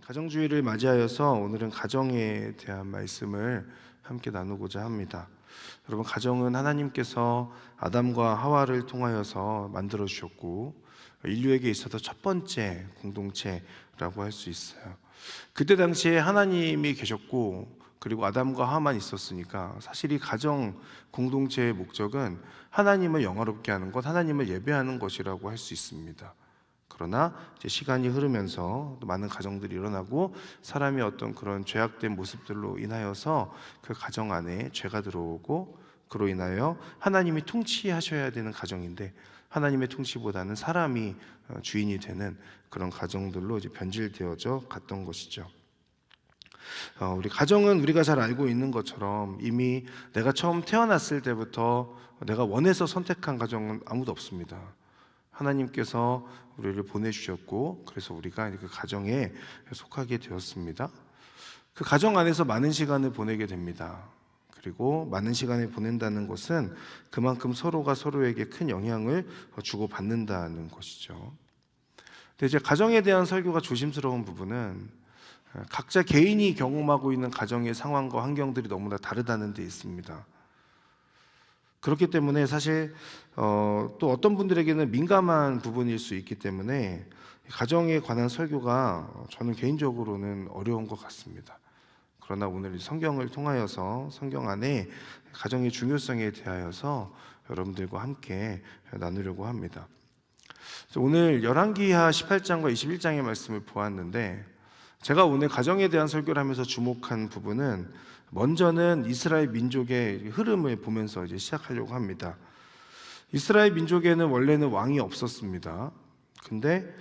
가정주의를 맞이하여서 오늘은 가정에 대한 말씀을 함께 나누고자 합니다. 여러분, 가정은 하나님께서 아담과 하와를 통하여서 만들어 주셨고 인류에게 있어서 첫 번째 공동체라고 할 수 있어요. 그때 당시에 하나님이 계셨고 그리고 아담과 하와만 있었으니까 사실 이 가정 공동체의 목적은 하나님을 영화롭게 하는 것, 하나님을 예배하는 것이라고 할 수 있습니다. 그러나 이제 시간이 흐르면서 많은 가정들이 일어나고 사람이 어떤 그런 죄악된 모습들로 인하여서 그 가정 안에 죄가 들어오고 그로 인하여 하나님이 통치하셔야 되는 가정인데 하나님의 통치보다는 사람이 주인이 되는 그런 가정들로 이제 변질되어져 갔던 것이죠. 우리 가정은 우리가 잘 알고 있는 것처럼 이미 내가 처음 태어났을 때부터 내가 원해서 선택한 가정은 아무도 없습니다. 하나님께서 우리를 보내주셨고 그래서 우리가 그 가정에 속하게 되었습니다. 그 가정 안에서 많은 시간을 보내게 됩니다. 그리고 많은 시간을 보낸다는 것은 그만큼 서로가 서로에게 큰 영향을 주고받는다는 것이죠. 근데 이제 가정에 대한 설교가 조심스러운 부분은 각자 개인이 경험하고 있는 가정의 상황과 환경들이 너무나 다르다는 데 있습니다. 그렇기 때문에 사실 또 어떤 분들에게는 민감한 부분일 수 있기 때문에 가정에 관한 설교가 저는 개인적으로는 어려운 것 같습니다. 그러나 오늘 성경을 통하여서 성경 안에 가정의 중요성에 대하여서 여러분들과 함께 나누려고 합니다. 오늘 열왕기하 18장과 21장의 말씀을 보았는데 제가 오늘 가정에 대한 설교를 하면서 주목한 부분은 먼저는 이스라엘 민족의 흐름을 보면서 이제 시작하려고 합니다. 이스라엘 민족에는 원래는 왕이 없었습니다. 근데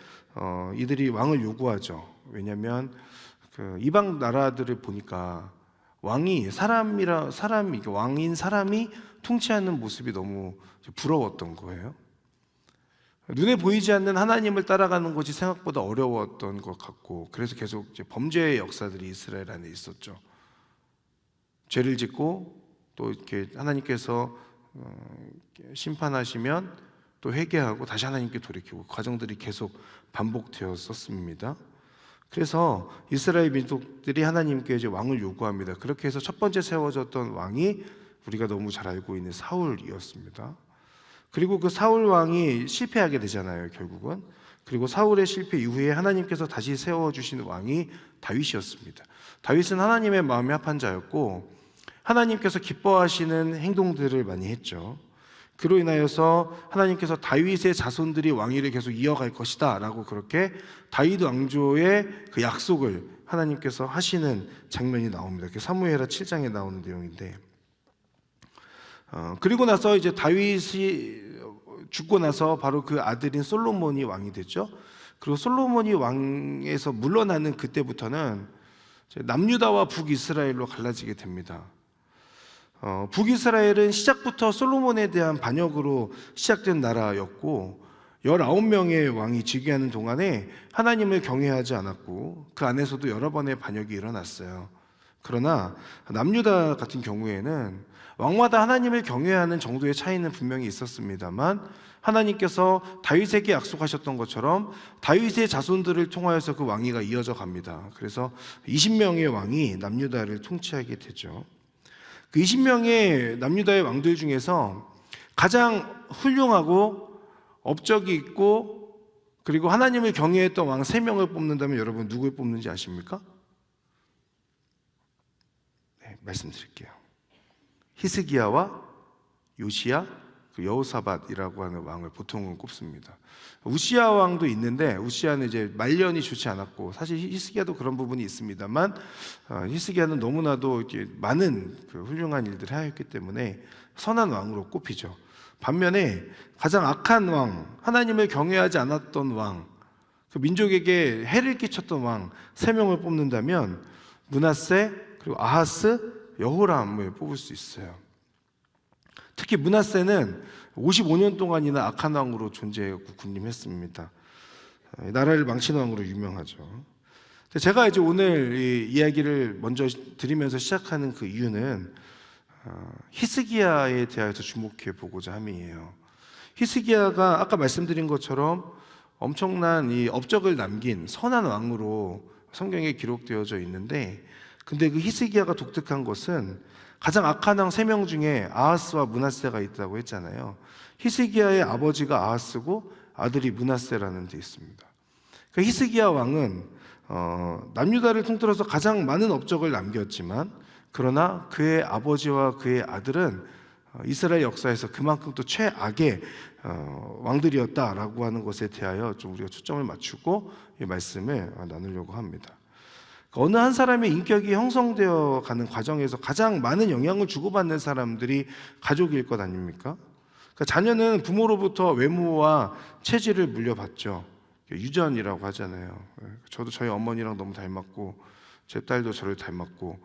이들이 왕을 요구하죠. 왜냐하면 그 이방 나라들을 보니까 왕인 사람이 통치하는 모습이 너무 부러웠던 거예요. 눈에 보이지 않는 하나님을 따라가는 것이 생각보다 어려웠던 것 같고 그래서 계속 이제 범죄의 역사들이 이스라엘 안에 있었죠. 죄를 짓고 또 이렇게 하나님께서 심판하시면 또 회개하고 다시 하나님께 돌이키고 과정들이 계속 반복되었었습니다. 그래서 이스라엘 민족들이 하나님께 이제 왕을 요구합니다. 그렇게 해서 첫 번째 세워졌던 왕이 우리가 너무 잘 알고 있는 사울이었습니다. 그리고 그 사울 왕이 실패하게 되잖아요, 결국은. 그리고 사울의 실패 이후에 하나님께서 다시 세워주신 왕이 다윗이었습니다. 다윗은 하나님의 마음에 합한 자였고 하나님께서 기뻐하시는 행동들을 많이 했죠. 그로 인하여서 하나님께서 다윗의 자손들이 왕위를 계속 이어갈 것이다 라고 그렇게 다윗 왕조의 그 약속을 하나님께서 하시는 장면이 나옵니다. 사무엘하 7장에 나오는 내용인데 그리고 나서 이제 다윗이 죽고 나서 바로 그 아들인 솔로몬이 왕이 됐죠. 그리고 솔로몬이 왕에서 물러나는 그때부터는 남유다와 북이스라엘로 갈라지게 됩니다. 북이스라엘은 시작부터 솔로몬에 대한 반역으로 시작된 나라였고 19명의 왕이 즉위하는 동안에 하나님을 경외하지 않았고 그 안에서도 여러 번의 반역이 일어났어요. 그러나 남유다 같은 경우에는 왕마다 하나님을 경외하는 정도의 차이는 분명히 있었습니다만 하나님께서 다윗에게 약속하셨던 것처럼 다윗의 자손들을 통하여서 그 왕위가 이어져 갑니다. 그래서 20명의 왕이 남유다를 통치하게 되죠. 그 20명의 남유다의 왕들 중에서 가장 훌륭하고 업적이 있고 그리고 하나님을 경외했던 왕 3명을 뽑는다면 여러분 누굴 뽑는지 아십니까? 네, 말씀드릴게요. 히스기야와 요시야, 여호사밧이라고 하는 왕을 보통은 꼽습니다. 우시야 왕도 있는데 우시야는 이제 말년이 좋지 않았고 사실 히스기야도 그런 부분이 있습니다만 히스기야는 너무나도 이렇게 많은 그 훌륭한 일들을 하였기 때문에 선한 왕으로 꼽히죠. 반면에 가장 악한 왕, 하나님을 경외하지 않았던 왕, 그 민족에게 해를 끼쳤던 왕 3명을 뽑는다면 므낫세, 그리고 아하스, 여호람을 뽑을 수 있어요. 특히 므낫세는 55년 동안이나 악한 왕으로 존재하고 군림했습니다. 나라를 망치는 왕으로 유명하죠. 제가 이제 오늘 이 이야기를 먼저 드리면서 시작하는 그 이유는 히스기야에 대해서 주목해 보고자 함이에요. 히스기야가 아까 말씀드린 것처럼 엄청난 이 업적을 남긴 선한 왕으로 성경에 기록되어져 있는데, 근데 그 히스기야가 독특한 것은 가장 악한 왕 3명 중에 아하스와 므낫세가 있다고 했잖아요. 히스기야의 아버지가 아하스고 아들이 므낫세라는 데 있습니다. 그 히스기야 왕은 남유다를 통틀어서 가장 많은 업적을 남겼지만, 그러나 그의 아버지와 그의 아들은 이스라엘 역사에서 그만큼 또 최악의 왕들이었다라고 하는 것에 대하여 좀 우리가 초점을 맞추고 이 말씀을 나누려고 합니다. 어느 한 사람의 인격이 형성되어 가는 과정에서 가장 많은 영향을 주고받는 사람들이 가족일 것 아닙니까? 그러니까 자녀는 부모로부터 외모와 체질을 물려받죠. 유전이라고 하잖아요. 저도 저희 어머니랑 너무 닮았고, 제 딸도 저를 닮았고,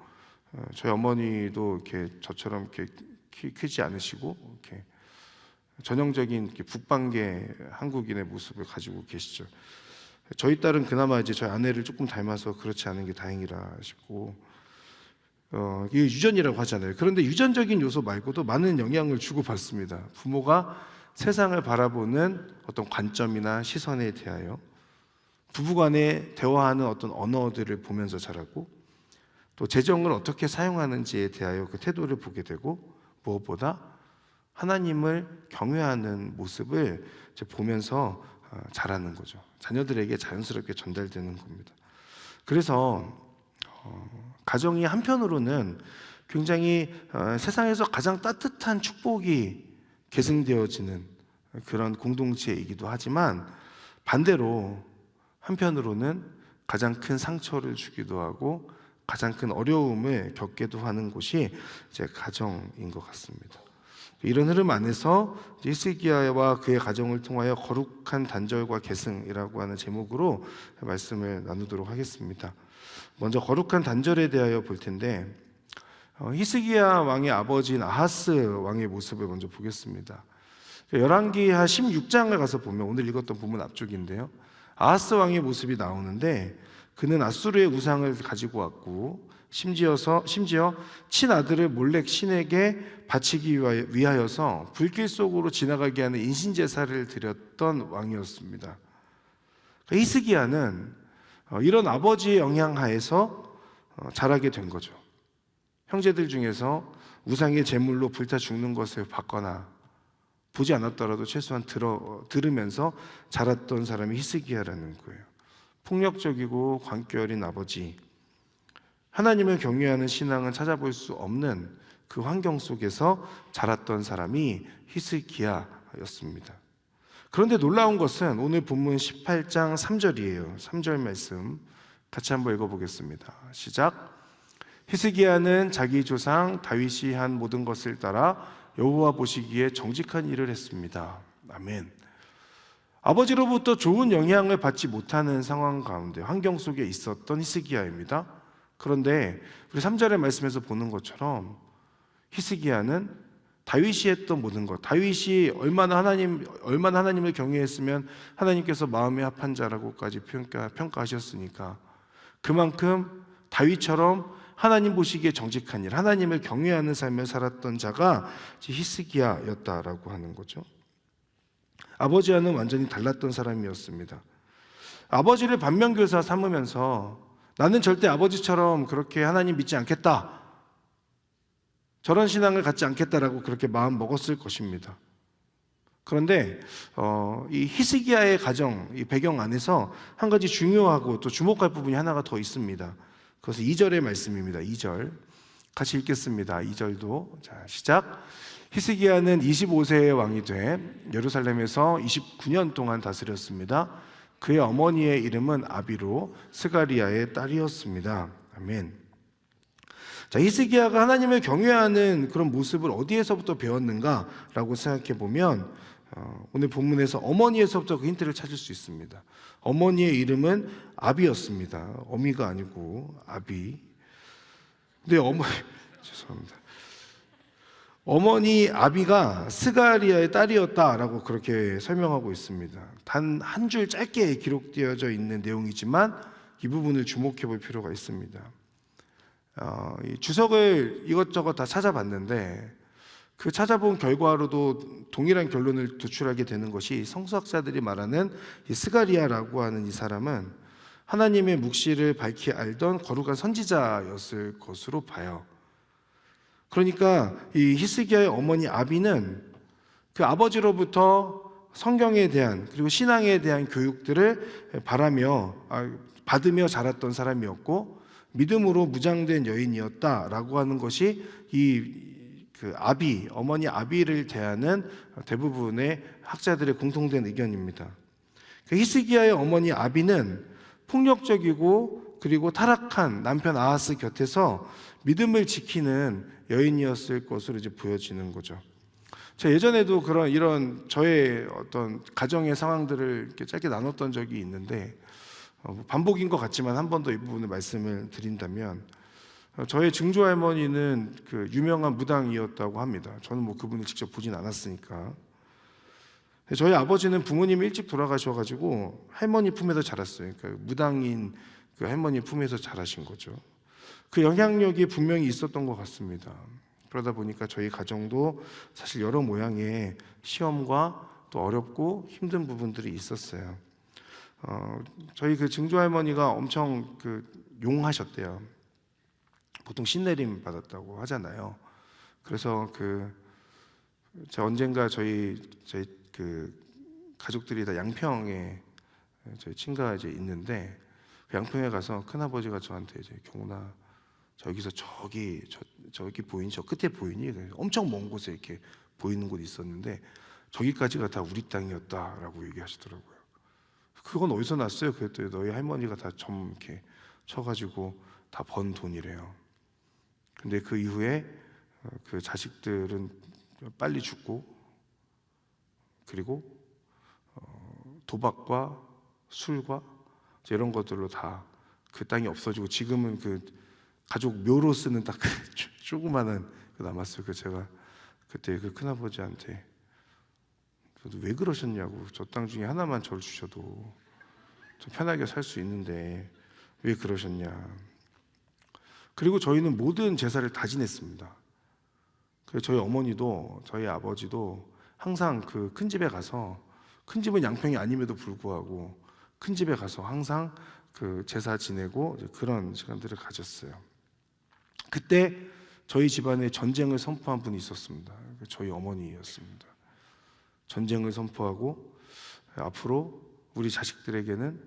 저희 어머니도 이렇게 저처럼 이렇게 키 크지 않으시고, 이렇게 전형적인 이렇게 북방계 한국인의 모습을 가지고 계시죠. 저희 딸은 그나마 이제 저희 아내를 조금 닮아서 그렇지 않은 게 다행이라 싶고, 이게 유전이라고 하잖아요. 그런데 유전적인 요소 말고도 많은 영향을 주고받습니다. 부모가 세상을 바라보는 어떤 관점이나 시선에 대하여, 부부간에 대화하는 어떤 언어들을 보면서 자라고, 또 재정을 어떻게 사용하는지에 대하여 그 태도를 보게 되고, 무엇보다 하나님을 경외하는 모습을 보면서 자라는 거죠. 자녀들에게 자연스럽게 전달되는 겁니다. 그래서 가정이 한편으로는 굉장히 세상에서 가장 따뜻한 축복이 계승되어지는 그런 공동체이기도 하지만, 반대로 한편으로는 가장 큰 상처를 주기도 하고 가장 큰 어려움을 겪게도 하는 곳이 이제 가정인 것 같습니다. 이런 흐름 안에서 히스기야와 그의 가정을 통하여 거룩한 단절과 계승이라고 하는 제목으로 말씀을 나누도록 하겠습니다. 먼저 거룩한 단절에 대하여 볼 텐데, 히스기야 왕의 아버지인 아하스 왕의 모습을 먼저 보겠습니다. 열왕기하 16장을 가서 보면, 오늘 읽었던 본문 앞쪽인데요, 아하스 왕의 모습이 나오는데, 그는 아수르의 우상을 가지고 왔고 심지어 친아들을 몰렉 신에게 바치기 위하여서 불길 속으로 지나가게 하는 인신제사를 드렸던 왕이었습니다. 히스기야는 이런 아버지의 영향 하에서 자라게 된 거죠. 형제들 중에서 우상의 제물로 불타 죽는 것을 봤거나 보지 않았더라도 최소한 들으면서 자랐던 사람이 히스기야라는 거예요. 폭력적이고 광기 어린 아버지, 하나님을 경외하는 신앙은 찾아볼 수 없는 그 환경 속에서 자랐던 사람이 히스기야였습니다. 그런데 놀라운 것은 오늘 본문 18장 3절이에요. 3절 말씀 같이 한번 읽어보겠습니다. 시작. 히스기야는 자기 조상 다윗이 한 모든 것을 따라 여호와 보시기에 정직한 일을 했습니다. 아멘. 아버지로부터 좋은 영향을 받지 못하는 상황 가운데, 환경 속에 있었던 히스기야입니다. 그런데 우리 3절의 말씀에서 보는 것처럼 히스기야는 다윗이 했던 모든 것, 다윗이 얼마나 하나님을 경외했으면 하나님께서 마음에 합한 자라고까지 평가하셨으니까, 그만큼 다윗처럼 하나님 보시기에 정직한 일, 하나님을 경외하는 삶을 살았던 자가 히스기야였다라고 하는 거죠. 아버지와는 완전히 달랐던 사람이었습니다. 아버지를 반면교사 삼으면서 나는 절대 아버지처럼 그렇게 하나님 믿지 않겠다, 저런 신앙을 갖지 않겠다라고 그렇게 마음 먹었을 것입니다. 그런데 이 히스기야의 가정, 이 배경 안에서 한 가지 중요하고 또 주목할 부분이 하나가 더 있습니다. 그것은 2절의 말씀입니다. 2절 같이 읽겠습니다. 2절도 자, 시작. 히스기야는 25세의 왕이 돼 예루살렘에서 29년 동안 다스렸습니다. 그의 어머니의 이름은 아비로 스가리야의 딸이었습니다. 아멘. 자, 히스기야가 하나님을 경외하는 그런 모습을 어디에서부터 배웠는가라고 생각해 보면 오늘 본문에서 어머니에서부터 그 힌트를 찾을 수 있습니다. 어머니의 이름은 아비였습니다. 어미가 아니고 아비. 근데 죄송합니다. 어머니 아비가 스가리야의 딸이었다라고 그렇게 설명하고 있습니다. 단 한 줄 짧게 기록되어져 있는 내용이지만 이 부분을 주목해 볼 필요가 있습니다. 이 주석을 이것저것 다 찾아봤는데 그 찾아본 결과로도 동일한 결론을 도출하게 되는 것이, 성서학자들이 말하는 이 스가리야라고 하는 이 사람은 하나님의 묵시를 밝히 알던 거룩한 선지자였을 것으로 봐요. 그러니까 이 히스기야의 어머니 아비는 그 아버지로부터 성경에 대한 그리고 신앙에 대한 교육들을 받으며 자랐던 사람이었고 믿음으로 무장된 여인이었다라고 하는 것이 그 어머니 아비를 대하는 대부분의 학자들의 공통된 의견입니다. 그 히스기야의 어머니 아비는 폭력적이고 그리고 타락한 남편 아하스 곁에서 믿음을 지키는 여인이었을 것으로 이제 보여지는 거죠. 제가 예전에도 이런 저의 어떤 가정의 상황들을 이렇게 짧게 나눴던 적이 있는데 반복인 것 같지만 한 번 더 이 부분을 말씀을 드린다면 저의 증조 할머니는 그 유명한 무당이었다고 합니다. 저는 뭐 그분을 직접 보진 않았으니까. 저희 아버지는 부모님이 일찍 돌아가셔가지고 할머니 품에서 자랐어요. 그러니까 무당인 그 할머니 품에서 자라신 거죠. 그 영향력이 분명히 있었던 것 같습니다. 그러다 보니까 저희 가정도 사실 여러 모양의 시험과 또 어렵고 힘든 부분들이 있었어요. 저희 그 증조 할머니가 엄청 용하셨대요. 보통 신내림 받았다고 하잖아요. 그래서 언젠가 저희 그 가족들이 다 양평에 저희 친가가 이제 있는데 그 양평에 가서 큰아버지가 저한테 이제 경훈아 저기서 저기 보이니 저 끝에 보이니 엄청 먼 곳에 이렇게 보이는 곳이 있었는데 저기까지가 다 우리 땅이었다라고 얘기하시더라고요. 그건 어디서 났어요? 그랬더니 너희 할머니가 다 점 이렇게 쳐가지고 다 번 돈이래요. 근데 그 이후에 그 자식들은 빨리 죽고 그리고 도박과 술과 이런 것들로 다 그 땅이 없어지고 지금은 그 가족 묘로 쓰는 딱 그 조그마한 남았어요. 그 제가 그때 그 큰아버지한테 왜 그러셨냐고, 저 땅 중에 하나만 저를 주셔도 좀 편하게 살 수 있는데 왜 그러셨냐. 그리고 저희는 모든 제사를 다 지냈습니다. 그래서 저희 어머니도 저희 아버지도 항상 그 큰 집에 가서, 큰 집은 양평이 아님에도 불구하고 큰 집에 가서 항상 그 제사 지내고 그런 시간들을 가졌어요. 그때 저희 집안에 전쟁을 선포한 분이 있었습니다. 저희 어머니였습니다. 전쟁을 선포하고 앞으로 우리 자식들에게는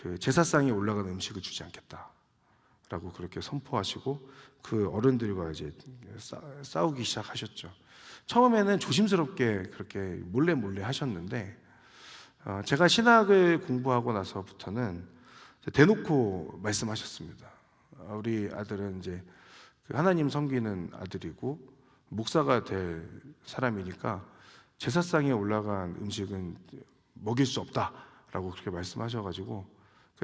그 제사상에 올라가는 음식을 주지 않겠다라고 그렇게 선포하시고 그 어른들과 이제 싸우기 시작하셨죠. 처음에는 조심스럽게 그렇게 몰래 하셨는데 제가 신학을 공부하고 나서부터는 대놓고 말씀하셨습니다. 우리 아들은 이제 하나님 섬기는 아들이고 목사가 될 사람이니까 제사상에 올라간 음식은 먹일 수 없다라고 그렇게 말씀하셔가지고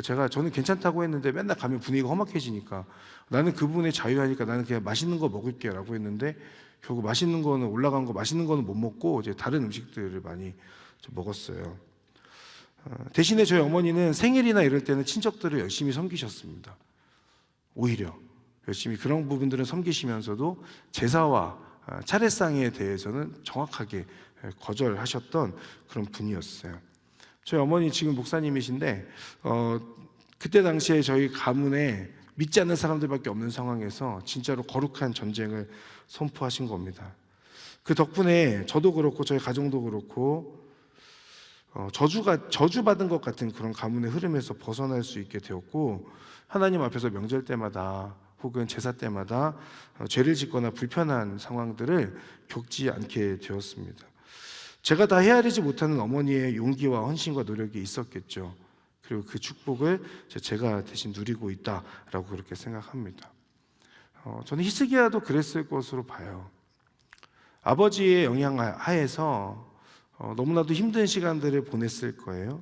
저는 괜찮다고 했는데 맨날 가면 분위기가 험악해지니까 나는 그분의 자유하니까 나는 그냥 맛있는 거 먹을게라고 했는데 결국 맛있는 거는 올라간 거 맛있는 거는 못 먹고 이제 다른 음식들을 많이 먹었어요. 대신에 저희 어머니는 생일이나 이럴 때는 친척들을 열심히 섬기셨습니다. 오히려 열심히 그런 부분들은 섬기시면서도 제사와 차례상에 대해서는 정확하게 거절하셨던 그런 분이었어요. 저희 어머니 지금 목사님이신데 그때 당시에 저희 가문에 믿지 않는 사람들밖에 없는 상황에서 진짜로 거룩한 전쟁을 선포하신 겁니다. 그 덕분에 저도 그렇고 저희 가정도 그렇고 저주받은 것 같은 그런 가문의 흐름에서 벗어날 수 있게 되었고 하나님 앞에서 명절 때마다 혹은 제사 때마다 죄를 짓거나 불편한 상황들을 겪지 않게 되었습니다. 제가 다 헤아리지 못하는 어머니의 용기와 헌신과 노력이 있었겠죠. 그리고 그 축복을 제가 대신 누리고 있다라고 그렇게 생각합니다. 저는 히스기야도 그랬을 것으로 봐요. 아버지의 영향 하에서 너무나도 힘든 시간들을 보냈을 거예요.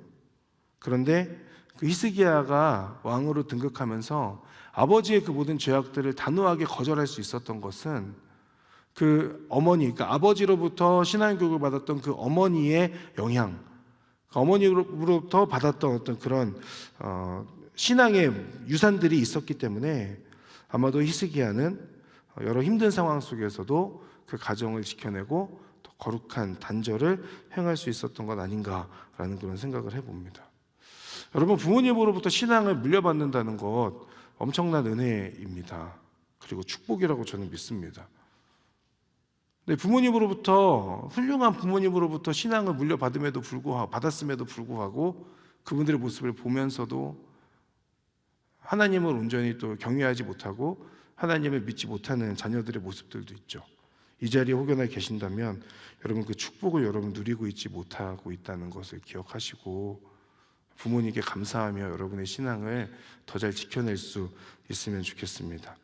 그런데 그 히스기야가 왕으로 등극하면서 아버지의 그 모든 죄악들을 단호하게 거절할 수 있었던 것은 그 어머니, 그러니까 아버지로부터 신앙교육을 받았던 그 어머니의 영향, 어머니로부터 받았던 어떤 그런 신앙의 유산들이 있었기 때문에 아마도 히스기야는 여러 힘든 상황 속에서도 그 가정을 지켜내고 또 거룩한 단절을 행할 수 있었던 것 아닌가라는 그런 생각을 해봅니다. 여러분, 부모님으로부터 신앙을 물려받는다는 것 엄청난 은혜입니다. 그리고 축복이라고 저는 믿습니다. 근데 부모님으로부터, 훌륭한 부모님으로부터 신앙을 물려받음에도 불구하고, 받았음에도 불구하고 그분들의 모습을 보면서도 하나님을 온전히 또 경외하지 못하고 하나님을 믿지 못하는 자녀들의 모습들도 있죠. 이 자리에 혹여나 계신다면 여러분, 그 축복을 여러분 누리고 있지 못하고 있다는 것을 기억하시고 부모님께 감사하며 여러분의 신앙을 더 잘 지켜낼 수 있으면 좋겠습니다.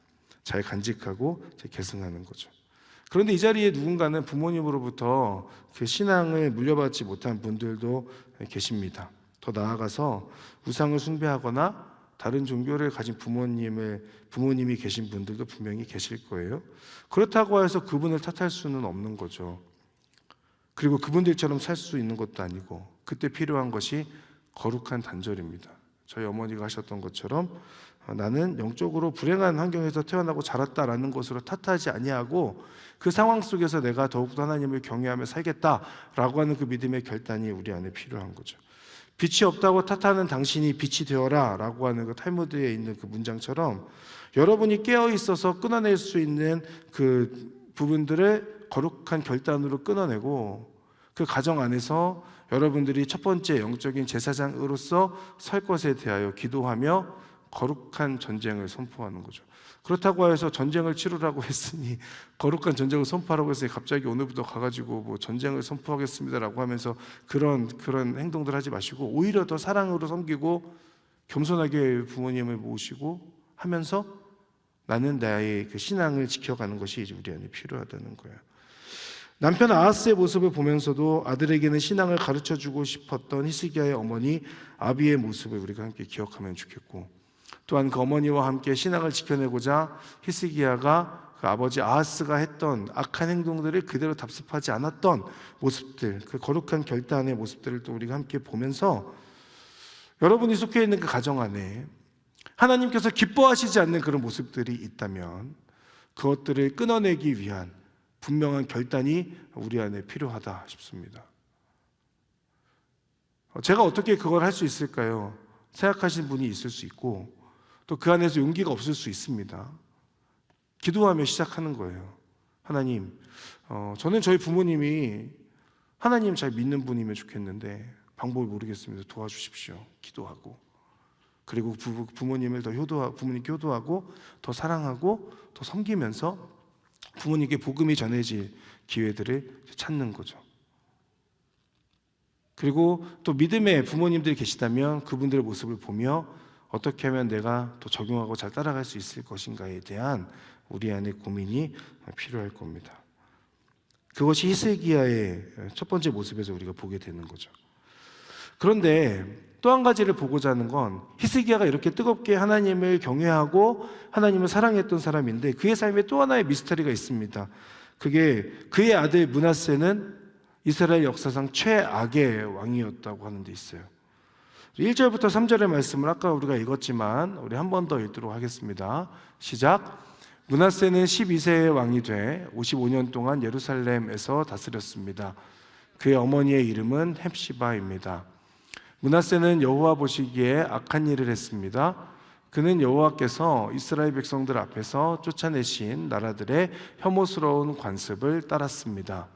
잘 간직하고 잘 계승하는 거죠. 그런데 이 자리에 누군가는 부모님으로부터 그 신앙을 물려받지 못한 분들도 계십니다. 더 나아가서 우상을 숭배하거나 다른 종교를 가진 부모님이 계신 분들도 분명히 계실 거예요. 그렇다고 해서 그분을 탓할 수는 없는 거죠. 그리고 그분들처럼 살 수 있는 것도 아니고, 그때 필요한 것이 거룩한 단절입니다. 저희 어머니가 하셨던 것처럼 나는 영적으로 불행한 환경에서 태어나고 자랐다라는 것으로 탓하지 아니하고 그 상황 속에서 내가 더욱더 하나님을 경외하며 살겠다라고 하는 그 믿음의 결단이 우리 안에 필요한 거죠. 빛이 없다고 탓하는 당신이 빛이 되어라 라고 하는 그 탈무드에 있는 그 문장처럼 여러분이 깨어 있어서 끊어낼 수 있는 그 부분들을 거룩한 결단으로 끊어내고 그 가정 안에서 여러분들이 첫 번째 영적인 제사장으로서 설 것에 대하여 기도하며 거룩한 전쟁을 선포하는 거죠. 그렇다고 해서 전쟁을 치르라고 했으니, 거룩한 전쟁을 선포하라고 했으니 갑자기 오늘부터 가가지고 뭐 전쟁을 선포하겠습니다라고 하면서 그런 행동들 하지 마시고 오히려 더 사랑으로 섬기고 겸손하게 부모님을 모시고 하면서 나는 나의 그 신앙을 지켜가는 것이 이제 우리 안에 필요하다는 거예요. 남편 아하스의 모습을 보면서도 아들에게는 신앙을 가르쳐주고 싶었던 히스기야의 어머니 아비의 모습을 우리가 함께 기억하면 좋겠고, 또한 그 어머니와 함께 신앙을 지켜내고자 히스기야가 그 아버지 아하스가 했던 악한 행동들을 그대로 답습하지 않았던 모습들, 그 거룩한 결단의 모습들을 또 우리가 함께 보면서 여러분이 속해 있는 그 가정 안에 하나님께서 기뻐하시지 않는 그런 모습들이 있다면 그것들을 끊어내기 위한 분명한 결단이 우리 안에 필요하다 싶습니다. 제가 어떻게 그걸 할 수 있을까요? 생각하시는 분이 있을 수 있고 또 그 안에서 용기가 없을 수 있습니다. 기도하며 시작하는 거예요. 하나님, 저는 저희 부모님이 하나님 잘 믿는 분이면 좋겠는데 방법을 모르겠습니다. 도와주십시오. 기도하고, 그리고 부모님께 효도하고 더 사랑하고 더 섬기면서 부모님께 복음이 전해질 기회들을 찾는 거죠. 그리고 또 믿음의 부모님들이 계시다면 그분들의 모습을 보며 어떻게 하면 내가 더 적용하고 잘 따라갈 수 있을 것인가에 대한 우리 안의 고민이 필요할 겁니다. 그것이 히스기야의 첫 번째 모습에서 우리가 보게 되는 거죠. 그런데 또 한 가지를 보고자 하는 건, 히스기야가 이렇게 뜨겁게 하나님을 경외하고 하나님을 사랑했던 사람인데 그의 삶에 또 하나의 미스터리가 있습니다. 그게 그의 아들 므낫세는 이스라엘 역사상 최악의 왕이었다고 하는 데 있어요. 1절부터 3절의 말씀을 아까 우리가 읽었지만 우리 한 번 더 읽도록 하겠습니다. 시작. 므낫세는 12세의 왕이 돼 55년 동안 예루살렘에서 다스렸습니다. 그의 어머니의 이름은 헵시바입니다. 므낫세는 여호와 보시기에 악한 일을 했습니다. 그는 여호와께서 이스라엘 백성들 앞에서 쫓아내신 나라들의 혐오스러운 관습을 따랐습니다.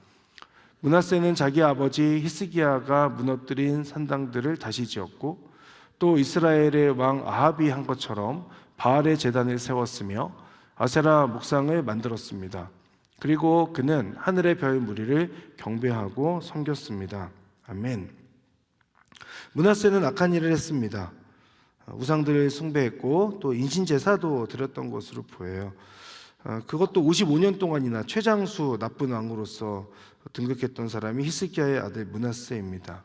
므낫세는 자기 아버지 히스기야가 무너뜨린 산당들을 다시 지었고 또 이스라엘의 왕 아합이 한 것처럼 바알의 제단을 세웠으며 아세라 목상을 만들었습니다. 그리고 그는 하늘의 별 무리를 경배하고 섬겼습니다. 아멘. 므낫세는 악한 일을 했습니다. 우상들을 숭배했고 또 인신제사도 드렸던 것으로 보여요. 그것도 55년 동안이나 최장수 나쁜 왕으로서 등극했던 사람이 히스기야의 아들 므낫세입니다.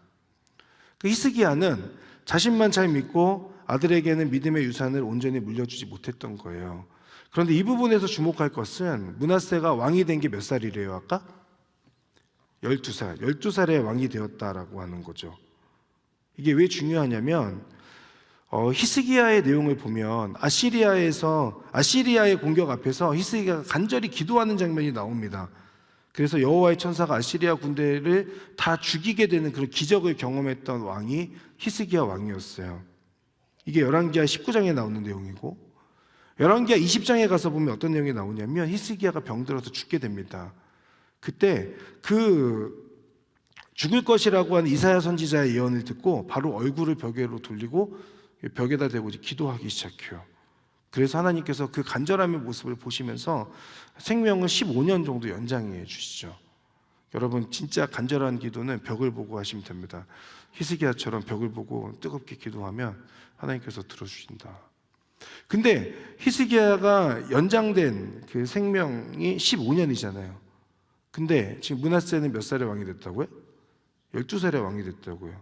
그 히스기야는 자신만 잘 믿고 아들에게는 믿음의 유산을 온전히 물려주지 못했던 거예요. 그런데 이 부분에서 주목할 것은 므낫세가 왕이 된 게 몇 살이래요 아까? 12살. 12살에 왕이 되었다라고 하는 거죠. 이게 왜 중요하냐면 히스기야의 내용을 보면 아시리아의 공격 앞에서 히스기야가 간절히 기도하는 장면이 나옵니다. 그래서 여호와의 천사가 아시리아 군대를 다 죽이게 되는 그런 기적을 경험했던 왕이 히스기야 왕이었어요. 이게 열왕기하 19장에 나오는 내용이고, 열왕기하 20장에 가서 보면 어떤 내용이 나오냐면 히스기야가 병들어서 죽게 됩니다. 그때 그 죽을 것이라고 하는 이사야 선지자의 예언을 듣고 바로 얼굴을 벽에로 돌리고 벽에다 대고 기도하기 시작해요. 그래서 하나님께서 그 간절함의 모습을 보시면서 생명을 15년 정도 연장해 주시죠. 여러분, 진짜 간절한 기도는 벽을 보고 하시면 됩니다. 히스기야처럼 벽을 보고 뜨겁게 기도하면 하나님께서 들어주신다. 근데 히스기야가 연장된 그 생명이 15년이잖아요. 근데 지금 므낫세는 몇 살에 왕이 됐다고요? 12살에 왕이 됐다고요.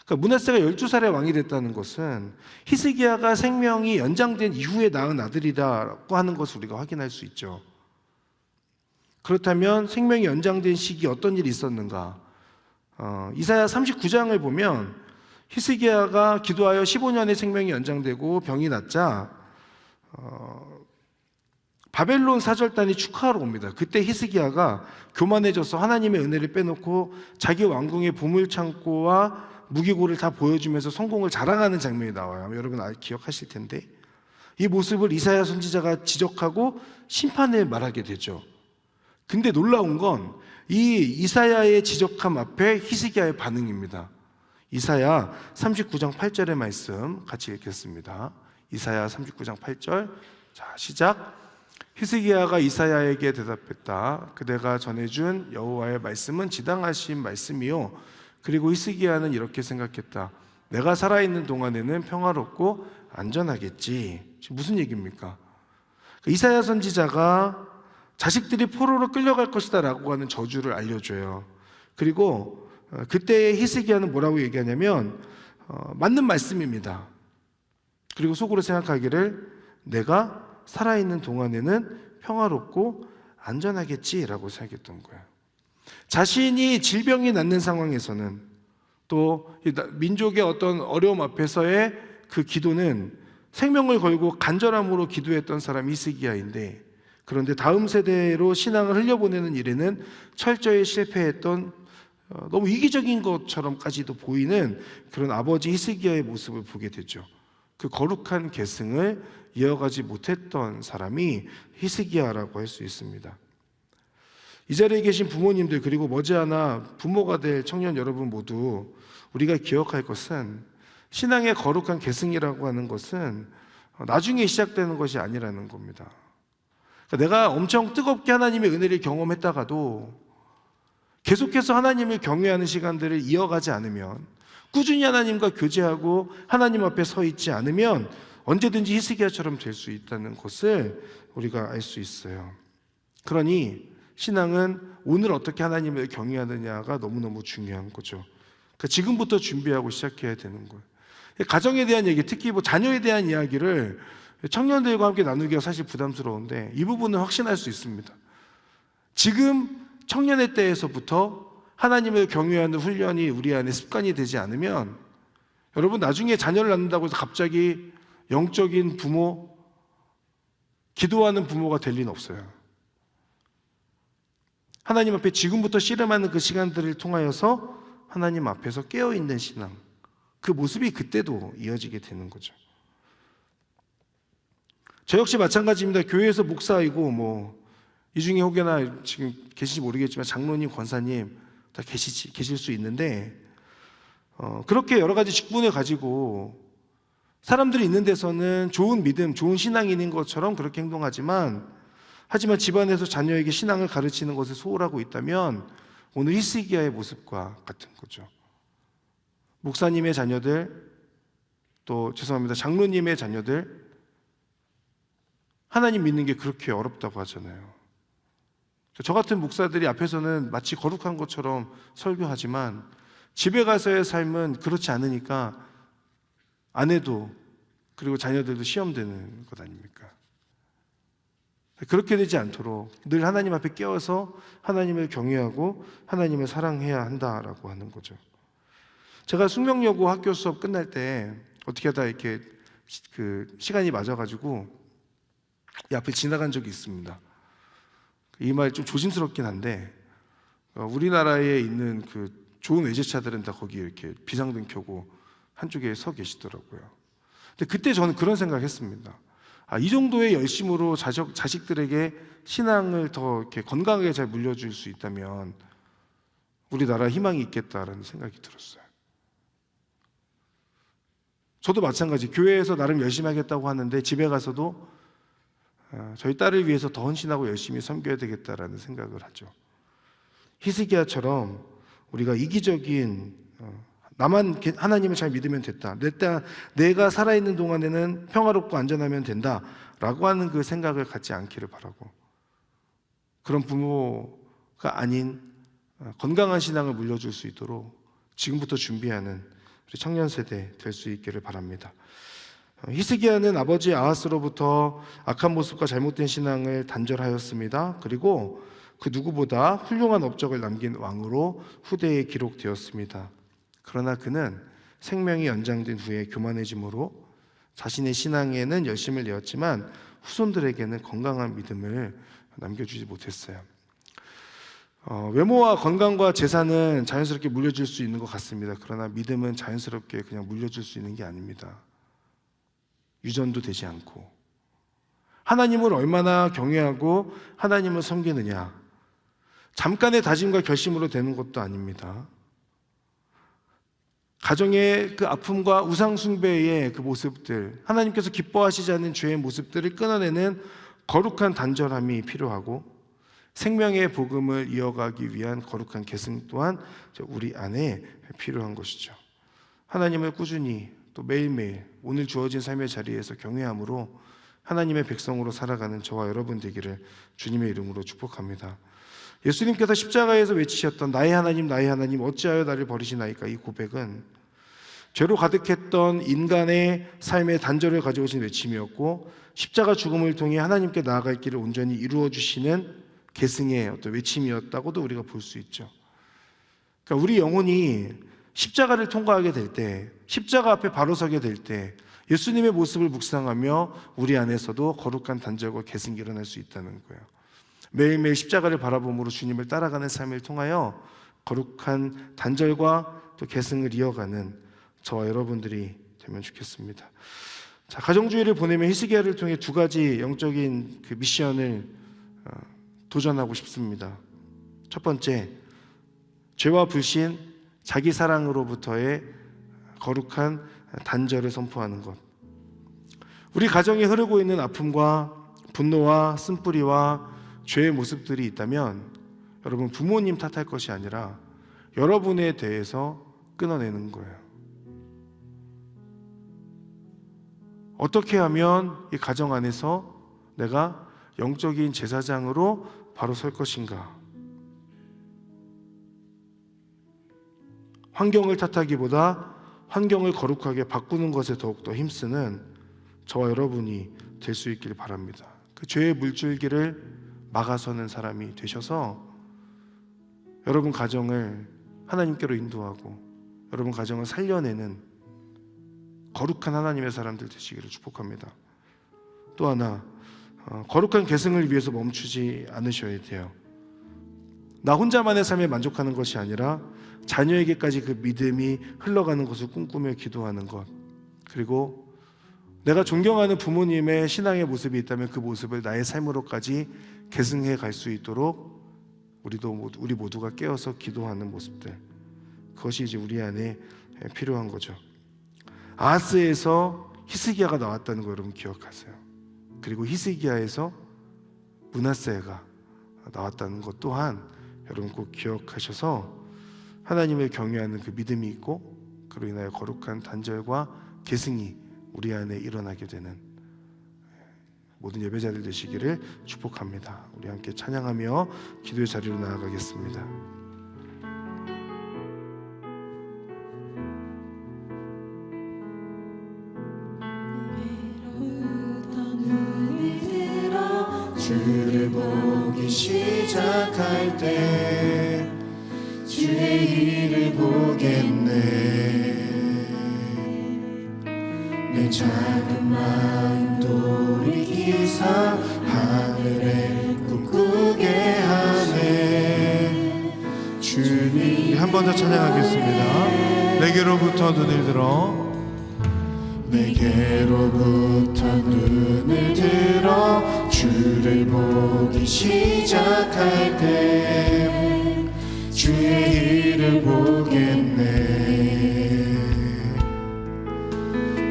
그러니까 므낫세가 12살에 왕이 됐다는 것은 히스기야가 생명이 연장된 이후에 낳은 아들이라고 하는 것을 우리가 확인할 수 있죠. 그렇다면 생명이 연장된 시기에 어떤 일이 있었는가? 이사야 39장을 보면 히스기야가 기도하여 15년의 생명이 연장되고 병이 낫자 바벨론 사절단이 축하하러 옵니다. 그때 히스기야가 교만해져서 하나님의 은혜를 빼놓고 자기 왕궁의 보물창고와 무기고를 다 보여주면서 성공을 자랑하는 장면이 나와요. 여러분 기억하실 텐데, 이 모습을 이사야 선지자가 지적하고 심판을 말하게 되죠. 근데 놀라운 건 이 이사야의 지적함 앞에 히스기야의 반응입니다. 이사야 39장 8절의 말씀 같이 읽겠습니다. 이사야 39장 8절. 자, 시작. 히스기야가 이사야에게 대답했다. 그대가 전해준 여호와의 말씀은 지당하신 말씀이요. 그리고 히스기야는 이렇게 생각했다. 내가 살아있는 동안에는 평화롭고 안전하겠지. 지금 무슨 얘기입니까? 이사야 선지자가 자식들이 포로로 끌려갈 것이다 라고 하는 저주를 알려줘요. 그리고 그때 히스기야는 뭐라고 얘기하냐면 맞는 말씀입니다. 그리고 속으로 생각하기를 내가 살아있는 동안에는 평화롭고 안전하겠지라고 생각했던 거예요. 자신이 질병이 낫는 상황에서는, 또 민족의 어떤 어려움 앞에서의 그 기도는 생명을 걸고 간절함으로 기도했던 사람이 히스기야인데, 그런데 다음 세대로 신앙을 흘려보내는 일에는 철저히 실패했던 너무 이기적인 것처럼까지도 보이는 그런 아버지 히스기야의 모습을 보게 되죠. 그 거룩한 계승을 이어가지 못했던 사람이 히스기야라고 할 수 있습니다. 이 자리에 계신 부모님들, 그리고 머지않아 부모가 될 청년 여러분 모두 우리가 기억할 것은, 신앙의 거룩한 계승이라고 하는 것은 나중에 시작되는 것이 아니라는 겁니다. 내가 엄청 뜨겁게 하나님의 은혜를 경험했다가도 계속해서 하나님을 경외하는 시간들을 이어가지 않으면, 꾸준히 하나님과 교제하고 하나님 앞에 서 있지 않으면 언제든지 히스기야처럼 될 수 있다는 것을 우리가 알 수 있어요. 그러니 신앙은 오늘 어떻게 하나님을 경외하느냐가 너무너무 중요한 거죠. 그러니까 지금부터 준비하고 시작해야 되는 거예요. 가정에 대한 얘기, 특히 자녀에 대한 이야기를 청년들과 함께 나누기가 사실 부담스러운데 이 부분은 확신할 수 있습니다. 지금 청년의 때에서부터 하나님을 경외하는 훈련이 우리 안에 습관이 되지 않으면, 여러분 나중에 자녀를 낳는다고 해서 갑자기 영적인 부모, 기도하는 부모가 될 리는 없어요. 하나님 앞에 지금부터 씨름하는 그 시간들을 통하여서 하나님 앞에서 깨어있는 신앙, 그 모습이 그때도 이어지게 되는 거죠. 저 역시 마찬가지입니다. 교회에서 목사이고 이 중에 혹여나 지금 계실지 모르겠지만 장로님, 권사님 다 계실 수 있는데, 그렇게 여러 가지 직분을 가지고 사람들이 있는 데서는 좋은 믿음, 좋은 신앙이 있는 것처럼 그렇게 행동하지만, 하지만 집안에서 자녀에게 신앙을 가르치는 것을 소홀하고 있다면 오늘 히스기야의 모습과 같은 거죠. 목사님의 자녀들, 또 장로님의 자녀들, 하나님 믿는 게 그렇게 어렵다고 하잖아요. 저 같은 목사들이 앞에서는 마치 거룩한 것처럼 설교하지만 집에 가서의 삶은 그렇지 않으니까 아내도 그리고 자녀들도 시험되는 것 아닙니까? 그렇게 되지 않도록 늘 하나님 앞에 깨어서 하나님을 경외하고 하나님을 사랑해야 한다라고 하는 거죠. 제가 숙명여고 학교 수업 끝날 때 어떻게 하다 이렇게 시간이 맞아가지고 이 앞에 지나간 적이 있습니다. 이 말 좀 조심스럽긴 한데, 우리나라에 있는 좋은 외제차들은 다 거기 이렇게 비상등 켜고 한쪽에 서 계시더라고요. 근데 그때 저는 그런 생각했습니다. 이 정도의 열심으로 자식들에게 신앙을 더 이렇게 건강하게 잘 물려줄 수 있다면 우리나라 희망이 있겠다라는 생각이 들었어요. 저도 마찬가지, 교회에서 나름 열심히 하겠다고 하는데 집에 가서도 저희 딸을 위해서 더 헌신하고 열심히 섬겨야 되겠다라는 생각을 하죠. 히스기야처럼 우리가 이기적인 나만 하나님을 잘 믿으면 됐다, 내가 살아있는 동안에는 평화롭고 안전하면 된다라고 하는 그 생각을 갖지 않기를 바라고, 그런 부모가 아닌 건강한 신앙을 물려줄 수 있도록 지금부터 준비하는 우리 청년 세대 될 수 있기를 바랍니다. 히스기야는 아버지 아하스로부터 악한 모습과 잘못된 신앙을 단절하였습니다. 그리고 그 누구보다 훌륭한 업적을 남긴 왕으로 후대에 기록되었습니다. 그러나 그는 생명이 연장된 후에 교만해짐으로 자신의 신앙에는 열심을 내었지만 후손들에게는 건강한 믿음을 남겨주지 못했어요. 외모와 건강과 재산은 자연스럽게 물려줄 수 있는 것 같습니다. 그러나 믿음은 자연스럽게 그냥 물려줄 수 있는 게 아닙니다. 유전도 되지 않고, 하나님을 얼마나 경외하고 하나님을 섬기느냐, 잠깐의 다짐과 결심으로 되는 것도 아닙니다. 가정의 그 아픔과 우상숭배의 그 모습들, 하나님께서 기뻐하시지 않는 죄의 모습들을 끊어내는 거룩한 단절함이 필요하고, 생명의 복음을 이어가기 위한 거룩한 계승 또한 우리 안에 필요한 것이죠. 하나님을 꾸준히 또 매일매일 오늘 주어진 삶의 자리에서 경외함으로 하나님의 백성으로 살아가는 저와 여러분 되기를 주님의 이름으로 축복합니다. 예수님께서 십자가에서 외치셨던 나의 하나님 어찌하여 나를 버리시나이까, 이 고백은 죄로 가득했던 인간의 삶의 단절을 가져오신 외침이었고, 십자가 죽음을 통해 하나님께 나아갈 길을 온전히 이루어 주시는 계승의 어떤 외침이었다고도 우리가 볼 수 있죠. 그러니까 우리 영혼이 십자가를 통과하게 될 때, 십자가 앞에 바로 서게 될 때 예수님의 모습을 묵상하며 우리 안에서도 거룩한 단절과 계승이 일어날 수 있다는 거예요. 매일매일 십자가를 바라봄으로 주님을 따라가는 삶을 통하여 거룩한 단절과 또 계승을 이어가는 저와 여러분들이 되면 좋겠습니다. 자, 가정주의를 보내면 히스기야를 통해 두 가지 영적인 그 미션을 도전하고 싶습니다. 첫 번째, 죄와 불신, 자기 사랑으로부터의 거룩한 단절을 선포하는 것. 우리 가정에 흐르고 있는 아픔과 분노와 쓴뿌리와 죄의 모습들이 있다면 여러분, 부모님 탓할 것이 아니라 여러분에 대해서 끊어내는 거예요. 어떻게 하면 이 가정 안에서 내가 영적인 제사장으로 바로 설 것인가? 환경을 탓하기보다 환경을 거룩하게 바꾸는 것에 더욱더 힘쓰는 저와 여러분이 될 수 있기를 바랍니다. 그 죄의 물줄기를 막아서는 사람이 되셔서 여러분 가정을 하나님께로 인도하고 여러분 가정을 살려내는 거룩한 하나님의 사람들 되시기를 축복합니다. 또 하나, 거룩한 계승을 위해서 멈추지 않으셔야 돼요. 나 혼자만의 삶에 만족하는 것이 아니라 자녀에게까지 그 믿음이 흘러가는 것을 꿈꾸며 기도하는 것, 그리고 내가 존경하는 부모님의 신앙의 모습이 있다면 그 모습을 나의 삶으로까지 계승해 갈 수 있도록 우리 모두가 깨어서 기도하는 모습들, 그것이 이제 우리 안에 필요한 거죠. 아하스에서 히스기야가 나왔다는 거 여러분 기억하세요. 그리고 히스기야에서 므낫세가 나왔다는 것 또한 여러분 꼭 기억하셔서 하나님을 경외하는 그 믿음이 있고 그로 인하여 거룩한 단절과 계승이 우리 안에 일어나게 되는 모든 예배자들 되시기를 축복합니다. 우리 함께 찬양하며 기도의 자리로 나아가겠습니다. 주를 보기 시작할 때 주의 일을 보겠네. 내 작은 마음 돌이키사 하늘에 꿈꾸게 하네. 주님, 한 번 더 찬양하겠습니다. 내게로부터 눈을 들어 내게로부터 눈을 들어 주를 보기 시작할 때 주의 일을 보겠네.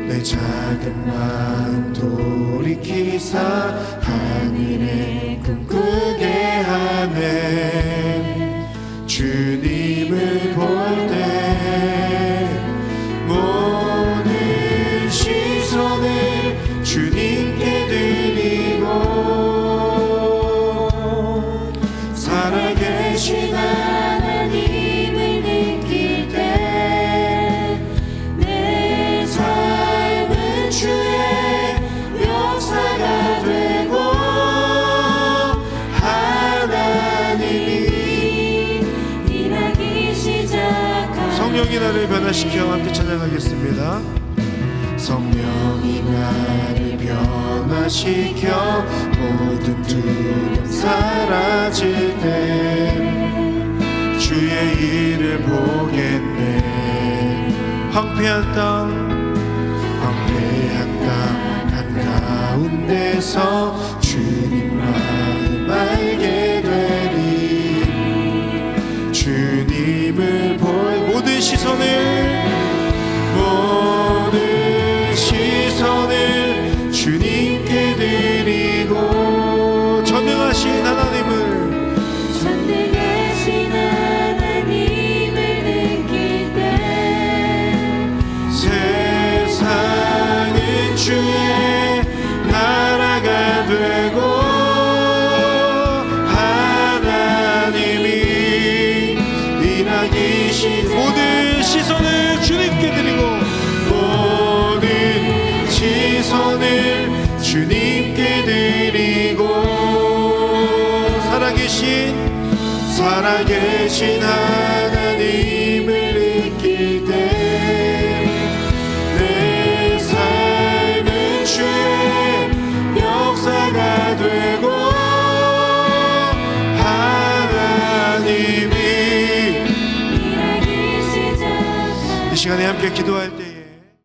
내 작은 마음 돌이키사 하늘에 꿈꾸게 하네. 주님을 볼 때 모든 시선을 주님께 드리고 살아계신 하나님을 느낄 때 내 삶은 주의 역사가 되고 하나님이 일하기 시작하네. 성령이 나를 변화시켜 함께 찬양하겠습니다. 성령이 나를 변화시켜 모든 두려움 사라질 때 주의 일을 보겠네. 황폐한 땅 황폐한 땅 한가운데서 주님 마음 알게 되리. 주님을 볼 모든 시선을 주님께 드리고 전능하신 하나님을 느낄 때 세상은 주의 나라가 되고 하나님이 일하기 시작. 모든 시선을 주님께 드리고 모든 시선을 주님께 드리고 살아계신 하나님을 느낄 때 내 삶은 주의 역사가 되고 하나님이 이 시간에 함께 기도할 때